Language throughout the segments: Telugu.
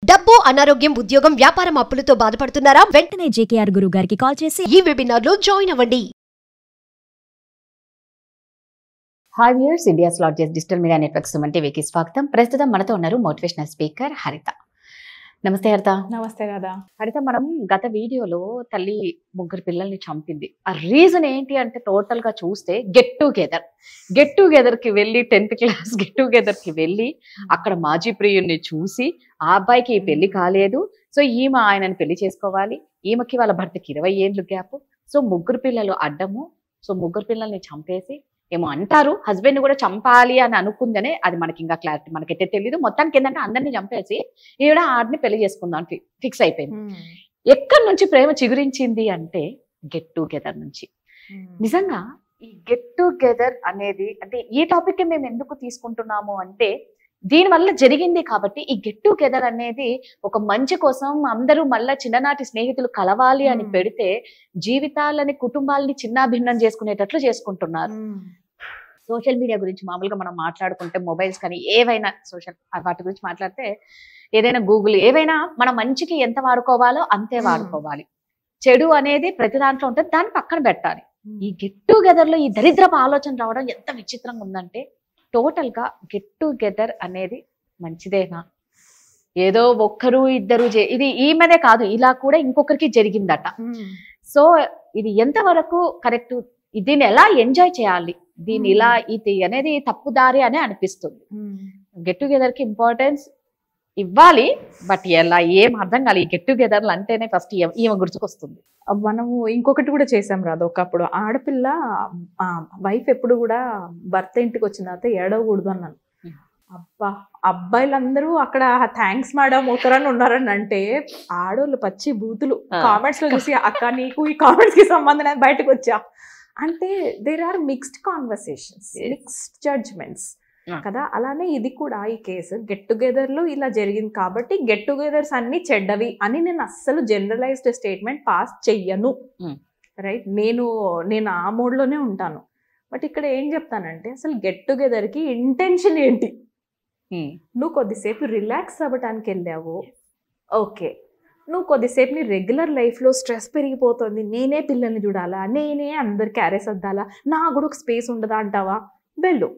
డబ్బు, అనారోగ్యం, ఉద్యోగం, వ్యాపారం అప్పులతో బాధపడుతున్నారా? వెంటనే జేకేఆర్ గురువు గారికి కాల్ చేసి ఈ వెబినార్ లో జాయిన్ అవ్వండి. Hi viewers, India largest digital media network Suman టీవీకి స్వాగతం. ప్రస్తుతం మనతో ఉన్నారు మోటివేషనల్ స్పీకర్ హరిత. నమస్తే హరిత. నమస్తే రాధా. హరిత, మనం గత వీడియోలో తల్లి ముగ్గురు పిల్లల్ని చంపింది. ఆ రీజన్ ఏంటి అంటే టోటల్ గా చూస్తే గెట్ టుగెదర్ కి వెళ్ళి 10th క్లాస్ గెట్ టుగెదర్ కి వెళ్ళి అక్కడ మాజీ ప్రియుడిని చూసి ఆ అబ్బాయికి ఈ పెళ్లి కాలేదు, సో ఈమె ఆయనని పెళ్లి చేసుకోవాలి, ఈమెకి వాళ్ళ భర్తకి 20 ఏళ్ళు గ్యాప్, సో ముగ్గురు పిల్లలు అడ్డము, సో ముగ్గురు పిల్లల్ని చంపేసి ఏమో అంటారు హస్బెండ్ కూడా చంపాలి అని అనుకుందనే, అది మనకి ఇంకా క్లారిటీ మనకైతే తెలియదు. మొత్తానికి ఏంటంటే అందరినీ చంపేసి ఈవిడ ఆడిని పెళ్లి చేసుకుందాం ఫిక్స్ అయిపోయింది. ఎక్కడి నుంచి ప్రేమ చిగురించింది అంటే గెట్ టుగెదర్ నుంచి. నిజంగా ఈ గెట్ టుగెదర్ అనేది అంటే ఈ టాపిక్ మేము ఎందుకు తీసుకుంటున్నాము అంటే దీనివల్ల జరిగింది కాబట్టి. ఈ గెట్ టుగెదర్ అనేది ఒక మంచి కోసం అందరూ మళ్ళా చిన్ననాటి స్నేహితులు కలవాలి అని పెడితే జీవితాలని కుటుంబాలని చిన్నాభిన్నం చేసుకునేటట్లు చేసుకుంటున్నారు. సోషల్ మీడియా గురించి మామూలుగా మనం మాట్లాడుకుంటే మొబైల్స్ కానీ ఏవైనా వాటి గురించి మాట్లాడితే ఏదైనా గూగుల్ ఏవైనా మన మంచికి ఎంత వాడుకోవాలో అంతే వాడుకోవాలి. చెడు అనేది ప్రతి దాంట్లో ఉంటుంది, దాన్ని పక్కన పెట్టాలి. ఈ గెట్ టుగెదర్ లో ఈ దరిద్రపు ఆలోచన రావడం ఎంత విచిత్రంగా ఉందంటే టోటల్ గా గెట్ టుగెదర్ అనేది మంచిదేనా, ఏదో ఒక్కరు ఇద్దరు ఇది ఈమెనే కాదు ఇలా కూడా ఇంకొకరికి జరిగిందట. సో ఇది ఎంతవరకు కరెక్ట్, దీన్ని ఎలా ఎంజాయ్ చేయాలి, దీన్ని ఇలా ఇది అనేది తప్పుదారి అని అనిపిస్తుంది. గెట్ టుగెదర్ కి ఇంపార్టెన్స్ ఇవ్వాలి, బట్ ఎలా ఏం అర్థం కాదు. ఈ గెట్ టుగెదర్లు అంటేనే ఫస్ట్ ఈమె గుర్తుకొస్తుంది. మనము ఇంకొకటి కూడా చేసాం రాదు. ఒకప్పుడు ఆడపిల్ల వైఫ్ ఎప్పుడు కూడా భర్త ఇంటికి వచ్చిన తర్వాత ఏడవకూడదు అన్నాను. అబ్బా, అబ్బాయిలందరూ అక్కడ థ్యాంక్స్ మేడం ఒకరని ఉన్నారని అంటే ఆడోళ్ళు పచ్చి బూతులు కామెంట్స్ లో చూసి అక్క నీకు ఈ కామెంట్స్ కి సంబంధం లేదు బయటకు వచ్చా అంటే there are mixed conversations, mixed judgements కదా. అలానే ఇది కూడా ఈ కేసు గెట్ టుగెదర్ లో ఇలా జరిగింది కాబట్టి గెట్ టుగెదర్స్ అన్ని చెడ్డవి అని నేను అస్సలు జనరలైజ్డ్ స్టేట్మెంట్ పాస్ చెయ్యను. రైట్, నేను ఆ మోడ్లోనే ఉంటాను. బట్ ఇక్కడ ఏం చెప్తానంటే అసలు గెట్ టుగెదర్ కి ఇంటెన్షన్ ఏంటి? నువ్వు కొద్దిసేపు రిలాక్స్ అవ్వటానికి వెళ్ళావు, ఓకే. నువ్వు కొద్దిసేపు నీ రెగ్యులర్ లైఫ్లో స్ట్రెస్ పెరిగిపోతుంది, నేనే పిల్లల్ని చూడాలా, నేనే అందరు క్యారేజ్ అద్దాలా, నా కూడా ఒక స్పేస్ ఉండదా అంటావా? వెళ్ళు,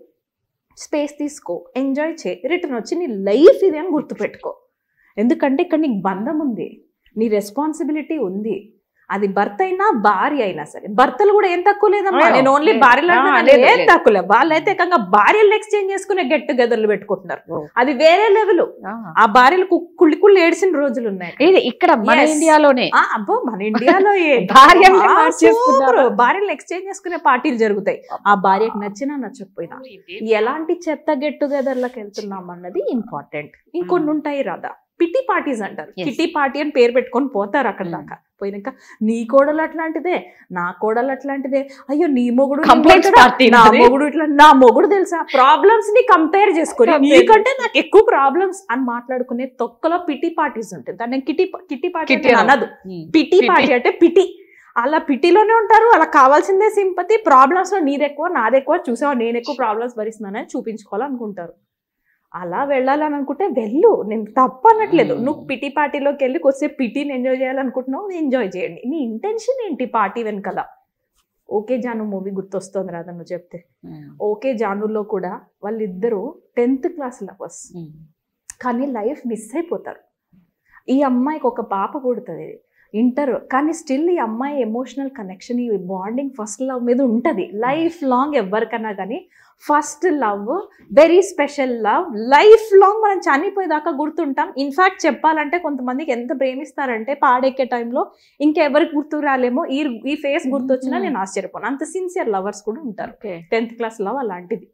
స్పేస్ తీసుకో, ఎంజాయ్ చేయి, రిటర్న్ వచ్చి నీ లైఫ్ ఇది అని గుర్తుపెట్టుకో. ఎందుకంటే ఇక్కడ నీకు బంధం ఉంది, నీ రెస్పాన్సిబిలిటీ ఉంది. అది భర్త అయినా భార్య అయినా సరే. భర్తలు కూడా ఏం తక్కువ లేదమ్మా, నేను ఓన్లీ భార్యలు ఏం తక్కువ లేదు. వాళ్ళైతే ఏకంగా భార్యలు ఎక్స్చేంజ్ చేసుకునే గెట్ టుగెదర్లు పెట్టుకుంటున్నారు, అది వేరే లెవెల్. ఆ భార్యలకు కుళ్ళి ఏడ్చిన రోజులు ఉన్నాయి ఇక్కడ మన ఇండియాలోనే. అబ్బో, మన ఇండియాలో భార్యలు ఎక్స్చేంజ్ చేసుకునే పార్టీలు జరుగుతాయి. ఆ భార్యకు నచ్చినా నచ్చకపోయినా ఎలాంటి చెత్త గెట్ టుగెదర్లకు వెళ్తున్నాం అన్నది ఇంపార్టెంట్. ఇంకొన్ని ఉంటాయి రాదా, పిటి పార్టీస్ అంటారు. కిటీ పార్టీ అని పేరు పెట్టుకొని పోతారు అక్కడ దాకా. పోయినాక నీ కోడలు అట్లాంటిదే, నా కోడలు అట్లాంటిదే, అయ్యో నీ మొగుడు నా మొగుడు ఇట్లా, నా మొగుడు తెలుసా, ప్రాబ్లమ్స్ ని కంపేర్ చేసుకుని నీకంటే నాకు ఎక్కువ ప్రాబ్లమ్స్ అని మాట్లాడుకునే తొక్కలో పిటి పార్టీస్ ఉంటాయి. దాన్ని కిటీ పార్టీ అనదు, పిటి పార్టీ అంటే పిటి. అలా పిటిలోనే ఉంటారు, అలా కావాల్సిందే సింపతి. ప్రాబ్లమ్స్ లో నీదెక్కువ నాదెక్కువ, చూసావా నేను ఎక్కువ ప్రాబ్లమ్స్ భరిస్తున్నానని చూపించుకోవాలనుకుంటారు. అలా వెళ్ళాలని అనుకుంటే వెళ్ళు, నేను తప్పు అనట్లేదు. నువ్వు పిటి పార్టీలోకి వెళ్ళి కొద్దిసేపు పిటిని ఎంజాయ్ చేయాలనుకుంటున్నావు, ఎంజాయ్ చేయండి. నీ ఇంటెన్షన్ ఏంటి పార్టీ వెనకాల? ఓకే జాను మూవీ గుర్తొస్తుంది రాదా నువ్వు చెప్తే. ఓకే జానులో కూడా వాళ్ళిద్దరూ 10th క్లాస్ లవర్స్, కానీ లైఫ్ మిస్ అయిపోతారు. ఈ అమ్మాయికి ఒక పాప పుడుతుంది ఇంటర్, కానీ స్టిల్ ఈ అమ్మాయి ఎమోషనల్ కనెక్షన్, ఈ బాండింగ్ ఫస్ట్ లవ్ మీద ఉంటుంది లైఫ్ లాంగ్. ఎవరికన్నా కానీ first love very special love, life long మనం చనిపోయేదాకా గుర్తుంటాం. ఇన్ఫ్యాక్ట్ చెప్పాలంటే కొంతమందికి ఎంత ప్రేమిస్తారంటే పాడెక్కే టైంలో ఇంకెవరికి గుర్తు రాలేమో, ఈ ఫేస్ గుర్తొచ్చినా నేను ఆశ్చర్యపోను. అంత సిన్సియర్ లవర్స్ కూడా ఉంటారు. 10th క్లాస్ లవ్ అలాంటిది.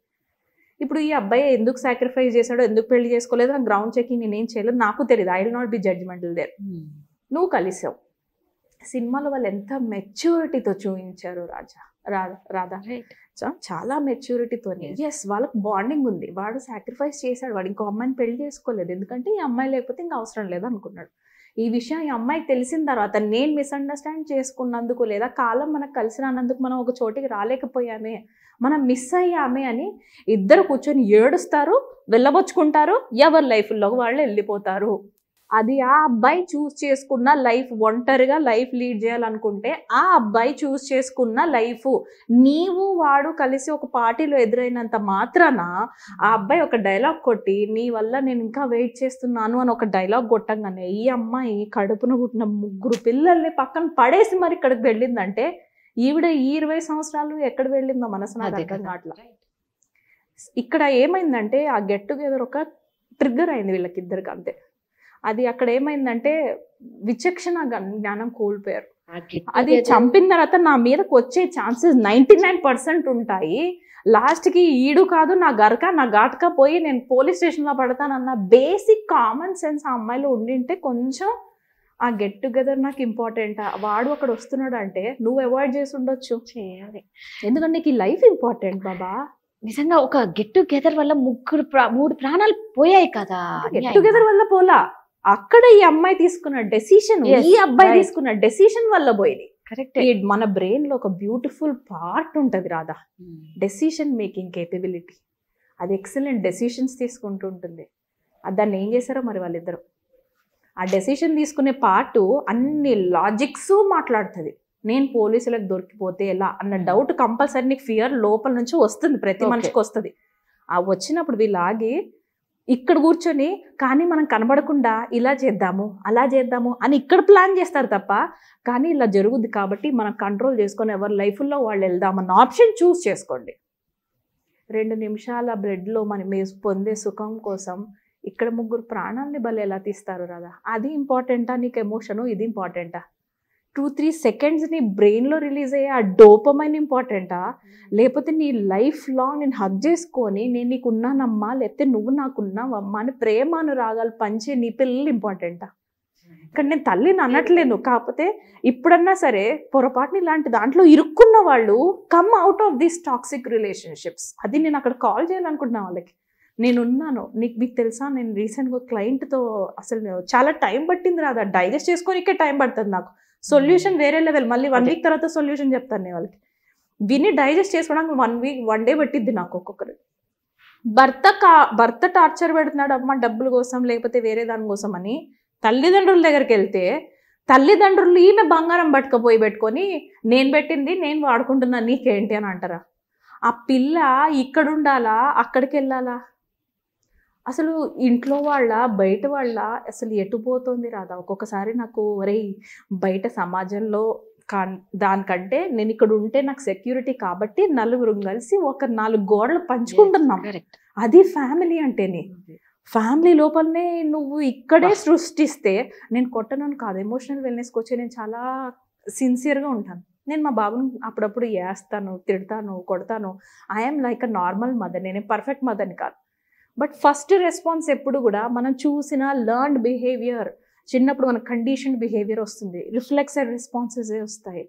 ఇప్పుడు ఈ అబ్బాయి ఎందుకు సాక్రిఫైస్ చేశాడో, ఎందుకు పెళ్లి చేసుకోలేదో నాకు గ్రౌండ్ చెకింగ్ నేనేం చేయలేదు, నాకు తెలియదు. I will not be judgemental there. నువ్వు కలిసావు, సినిమాలో వాళ్ళు ఎంత మెచ్యూరిటీతో చూపించారు రాధా, చాలా మెచ్యూరిటీతో. ఎస్, వాళ్ళకి బాండింగ్ ఉంది. వాడు సాక్రిఫైస్ చేశాడు, వాడు ఇంకో అమ్మాయిని పెళ్లి చేసుకోలేదు, ఎందుకంటే ఈ అమ్మాయి లేకపోతే ఇంకా అవసరం లేదు అనుకున్నాడు. ఈ విషయం ఈ అమ్మాయికి తెలిసిన తర్వాత నేను మిస్అండర్స్టాండ్ చేసుకున్నందుకు లేదా కాలం మనకు కలిసి రానందుకు మనం ఒక చోటికి రాలేకపోయామే, మనం మిస్ అయ్యామే అని ఇద్దరు కూర్చొని ఏడుస్తారు, వెళ్ళబొచ్చుకుంటారు, ఎవరి లైఫ్లో వాళ్ళు వెళ్ళిపోతారు. అది ఆ అబ్బాయి చూస్ చేసుకున్న లైఫ్, ఒంటరిగా లైఫ్ లీడ్ చేయాలనుకుంటే ఆ అబ్బాయి చూస్ చేసుకున్న లైఫ్. నీవు వాడు కలిసి ఒక పార్టీలో ఎదురైనంత మాత్రాన ఆ అబ్బాయి ఒక డైలాగ్ కొట్టి నీ వల్ల నేను ఇంకా వెయిట్ చేస్తున్నాను అని ఒక డైలాగ్ కొట్టంగానే ఈ అమ్మాయి కడుపున పుట్టిన 3 పిల్లల్ని పక్కన పడేసి మరి ఇక్కడికి వెళ్ళిందంటే ఈవిడ ఈ 20 సంవత్సరాలు ఎక్కడ వెళ్ళిందో మనసు నాకు అర్థం కావట్లా. ఇక్కడ ఏమైందంటే ఆ గెట్ టుగెదర్ ఒక ట్రిగ్గర్ అయింది వీళ్ళకిద్దరికి అంతే. అది అక్కడ ఏమైందంటే విచక్షణ జ్ఞానం కోల్పోయారు. అది చంపిన తర్వాత నా మీదకి వచ్చే ఛాన్సెస్ 99% ఉంటాయి. లాస్ట్కి ఈడు కాదు నా గరక నా ఘాటక పోయి నేను పోలీస్ స్టేషన్లో పడతానన్న బేసిక్ కామన్ సెన్స్ ఆ అమ్మాయిలో ఉండింటే కొంచెం ఆ గెట్ టుగెదర్ నాకు ఇంపార్టెంట్, వాడు అక్కడ వస్తున్నాడు అంటే నువ్వు అవాయిడ్ చేసి ఉండొచ్చు. ఎందుకంటే నీకు ఈ లైఫ్ ఇంపార్టెంట్ బాబా. నిజంగా ఒక గెట్ టుగెదర్ వల్ల 3 ప్రాణాలు పోయాయి కదా. గెట్ టుగెదర్ వల్ల పోలా, అక్కడ ఈ అమ్మాయి తీసుకున్న డెసిషన్, ఈ అబ్బాయి తీసుకున్న డెసిషన్ వల్ల పోయింది. కరెక్ట్. మన బ్రెయిన్ లో ఒక బ్యూటిఫుల్ పార్ట్ ఉంటది రాదా, డెసిషన్ మేకింగ్ కేపబిలిటీ. అది ఎక్సలెంట్ డెసిషన్స్ తీసుకుంటూ ఉంటుంది. దాన్ని ఏం చేశారో మరి వాళ్ళిద్దరు. ఆ డెసిషన్ తీసుకునే పార్ట్ అన్ని లాజిక్స్ మాట్లాడుతుంది. నేను పోలీసులకు దొరికిపోతే ఎలా అన్న డౌట్ కంపల్సరీ నీకు ఫియర్ లోపల నుంచి వస్తుంది, ప్రతి మనిషికి వస్తుంది. ఆ వచ్చినప్పుడు వీళ్ళు ఆగి ఇక్కడ కూర్చొని కానీ మనం కనబడకుండా ఇలా చేద్దాము అలా చేద్దాము అని ఇక్కడ ప్లాన్ చేస్తారు తప్ప, కానీ ఇలా జరుగుద్ది కాబట్టి మనం కంట్రోల్ చేసుకొని ఎవరి లైఫ్లో వాళ్ళు వెళ్దామన్న ఆప్షన్ చూస్ చేసుకోండి. 2 నిమిషాల బ్రెడ్లో మనం పొందే సుఖం కోసం ఇక్కడ 3 ప్రాణాలని బలి ఎలా తీస్తారు రాదా. అది ఇంపార్టెంటా నీకు ఎమోషను, ఇది ఇంపార్టెంటా? 2-3 సెకండ్స్ నీ బ్రెయిన్లో రిలీజ్ అయ్యే ఆ డోపమైన్ ఇంపార్టెంటా, లేకపోతే నీ లైఫ్ లాంగ్ నేను హగ్ చేసుకొని నేను నీకు ఉన్నానమ్మా లేకపోతే నువ్వు నాకున్నావమ్మా అని ప్రేమానురాగాలు పంచే నీ పిల్లలు ఇంపార్టెంటా? ఇక్కడ నేను తల్లిని అనట్లేను, కాకపోతే ఇప్పుడన్నా సరే పొరపాటుని ఇలాంటి దాంట్లో ఇరుక్కున్న వాళ్ళు come out of these toxic relationships. అది నేను అక్కడ కాల్ చేయాలనుకుంటున్నా వాళ్ళకి. నేనున్నాను, మీకు తెలుసా నేను రీసెంట్గా క్లయింట్తో అసలు చాలా టైం పట్టింది రాదా, డైజెస్ట్ చేసుకోనికే టైం పడుతుంది నాకు. సొల్యూషన్ వేరే లెవెల్, మళ్ళీ 1 వీక్ తర్వాత సొల్యూషన్ చెప్తాను నేను వాళ్ళకి. విని డైజెస్ట్ చేసుకోవడానికి 1 డే పట్టిద్ది నాకు. ఒక్కొక్కరు భర్త టార్చర్ పెడుతున్నాడు అమ్మ డబ్బుల కోసం లేకపోతే వేరే దాని కోసం అని తల్లిదండ్రుల దగ్గరికి వెళ్తే తల్లిదండ్రులు ఈమె బంగారం పట్టుకపోయి పెట్టుకొని నేను పెట్టింది నేను వాడుకుంటున్నా నీకేంటి అని అంటారా? ఆ పిల్ల ఇక్కడ ఉండాలా అక్కడికి వెళ్ళాలా? అసలు ఇంట్లో వాళ్ళ బయట వాళ్ళ అసలు ఎటుపోతుంది రాదా? ఒక్కొక్కసారి నాకు ఒరే బయట సమాజంలో దానికంటే నేను ఇక్కడ ఉంటే నాకు సెక్యూరిటీ కాబట్టి నలుగురు కలిసి ఒక 4 గోడలు పంచుకుంటున్నాం. అది ఫ్యామిలీ అంటేనే. ఫ్యామిలీ లోపలనే నువ్వు ఇక్కడే సృష్టిస్తే, నేను కొట్టనని కాదు, ఎమోషనల్ వెల్నెస్కి వచ్చి నేను చాలా సిన్సియర్గా ఉంటాను. నేను మా బాబుని అప్పుడప్పుడు వేస్తాను, తిడతాను, కొడతాను. I'm like a normal mother, నేనే పర్ఫెక్ట్ మదర్ని కాదు. బట్ ఫస్ట్ రెస్పాన్స్ ఎప్పుడు కూడా మనం చూసిన లర్న్డ్ బిహేవియర్, చిన్నప్పుడు మన కండిషన్డ్ బిహేవియర్ వస్తుంది, రిఫ్లెక్సెడ్ రెస్పాన్సెస్ వస్తాయి.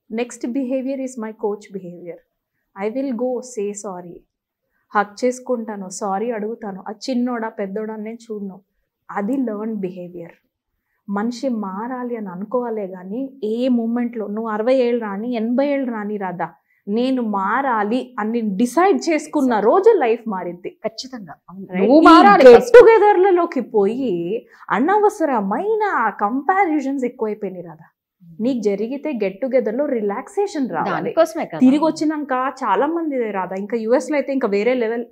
Next behaviour is my coach behaviour. I will go say sorry, hug చేసుకుంటాను, సారీ అడుగుతాను. అది చిన్నోడా పెద్దోడా నేను చూడను. అది లర్న్డ్ బిహేవియర్. మనిషి మారాలి అని అనుకోవాలే కానీ ఏ మూమెంట్లో నువ్వు 60 ఏళ్ళు రాని 80 ఏళ్ళు రాని రాదా, నేను మారాలి అని డిసైడ్ చేసుకున్న రోజు లైఫ్ మారింది ఖచ్చితంగా. గెట్ టుగెదర్లలోకి పోయి అనవసరమైన కంపారిజన్స్ ఎక్కువైపోయినాయి రాదా. నీకు జరిగితే గెట్ టుగెదర్లో రిలాక్సేషన్ రావాలి. తిరిగి వచ్చినాక చాలా మంది రాదా, ఇంకా యుఎస్ లో అయితే ఇంకా వేరే లెవెల్.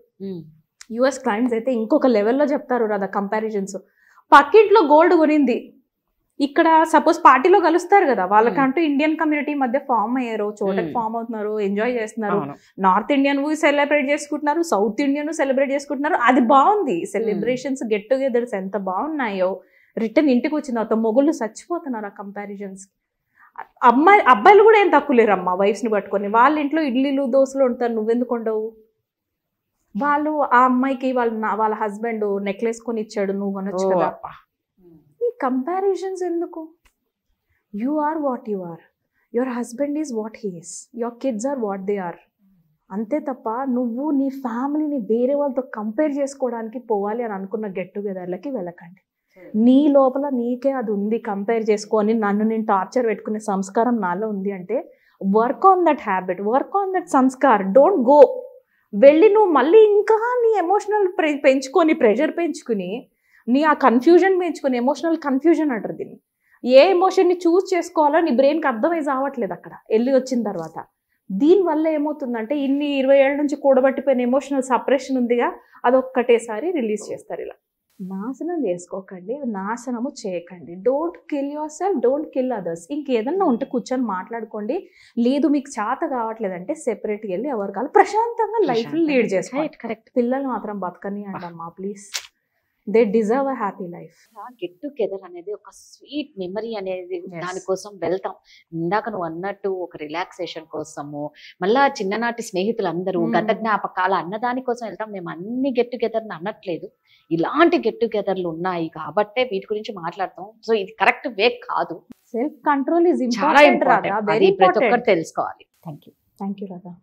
యుఎస్ క్లయింట్స్ అయితే ఇంకొక లెవెల్లో చెప్తారు రాదా కంపారిజన్స్. పక్కింట్లో గోల్డ్ కొనింది, ఇక్కడ సపోజ్ పార్టీలో కలుస్తారు కదా, వాళ్ళకంటూ ఇండియన్ కమ్యూనిటీ మధ్య ఫామ్ అయ్యారు, చోటకి ఫామ్ అవుతున్నారు, ఎంజాయ్ చేస్తున్నారు. నార్త్ ఇండియన్ సెలబ్రేట్ చేసుకుంటున్నారు, సౌత్ ఇండియన్ సెలబ్రేట్ చేసుకుంటున్నారు. అది బాగుంది. సెలబ్రేషన్స్ గెట్ టుగెదర్స్ ఎంత బాగున్నాయో. రిటర్న్ ఇంటికి వచ్చిన తర్వాత మొగుళ్ళు చచ్చిపోతున్నారు ఆ కంపారిజన్స్. అబ్బాయిలు కూడా ఏం తక్కువ లేరమ్మా వైఫ్స్ని పట్టుకొని. వాళ్ళ ఇంట్లో ఇడ్లీలు దోశలు ఉంటారు, నువ్వెందుకు ఉండవు? వాళ్ళు ఆ అమ్మాయికి వాళ్ళ హస్బెండ్ నెక్లెస్ కొని ఇచ్చాడు, నువ్వు కొనొచ్చు కదా. ఈ కంపారిజన్స్ ఎందుకు? You are what you are, your husband is what he is, your kids are what they are. అంతే తప్ప నువ్వు నీ ఫ్యామిలీని వేరే వాళ్ళతో కంపేర్ చేసుకోవడానికి పోవాలి అని అనుకున్న గెట్ టుగెదర్లకి వెళ్ళకండి. నీ లోపల నీకే అది ఉంది, కంపేర్ చేసుకొని నన్ను నేను టార్చర్ పెట్టుకునే సంస్కారం నాలో ఉంది అంటే work on that habit, work on that Sanskar. Don't go. వెళ్ళి నువ్వు మళ్ళీ ఇంకా నీ ఎమోషనల్ పెంచుకొని ప్రెషర్ పెంచుకుని నీ ఆ కన్ఫ్యూజన్ పెంచుకొని, ఎమోషనల్ కన్ఫ్యూజన్ అంటారు దీన్ని. ఏ ఎమోషన్ని చూస్ చేసుకోవాలో నీ బ్రెయిన్కి అర్థమైజ్ అవ్వట్లేదు అక్కడ వెళ్ళి వచ్చిన తర్వాత. దీనివల్ల ఏమవుతుందంటే ఇన్ని 20 ఏళ్ళ నుంచి కూడబట్టిపోయిన ఎమోషనల్ సపరేషన్ ఉందిగా, అదొక్కటేసారి రిలీజ్ చేస్తారు. ఇలా నాశనం చేసుకోకండి, నాశనము చేయకండి. Don't kill your self, don't kill others. ఇంకేదన్నా ఉంటే కూర్చొని మాట్లాడుకోండి. లేదు మీకు చేత కావట్లేదంటే సెపరేట్గా వెళ్ళి ఎవరికాలు ప్రశాంతంగా లైఫ్ లీడ్ చేసుకోండి. కరెక్ట్. పిల్లలు మాత్రం బతకని అంటమ్మా please. They deserve a happy life. Get together అనేది ఒక స్వీట్ మెమరీ అనేది, దానికోసం వెళ్తాం. ఇందాక నువ్వు అన్నట్టు ఒక రిలాక్సేషన్ కోసము, మళ్ళా చిన్ననాటి స్నేహితులు అందరూ గత జ్ఞాపకాల అన్నదాని కోసం వెళ్తాం. మేము అన్ని గెట్ టుగెదర్ అనట్లేదు, ఇలాంటి గెట్ టుగెదర్లు ఉన్నాయి కాబట్టే వీటి గురించి మాట్లాడతాం. సో ఇది కరెక్ట్ వే కాదు. సెల్ఫ్ కంట్రోల్ ఈజ్ చాలా ఇంపార్టెంట్ రాధా, ఇంపార్టెంట్, వెరీ ప్రతి ఒక్కరు ఇంపార్టెంట్. తెలుసుకోవాలి. Thank you Radha.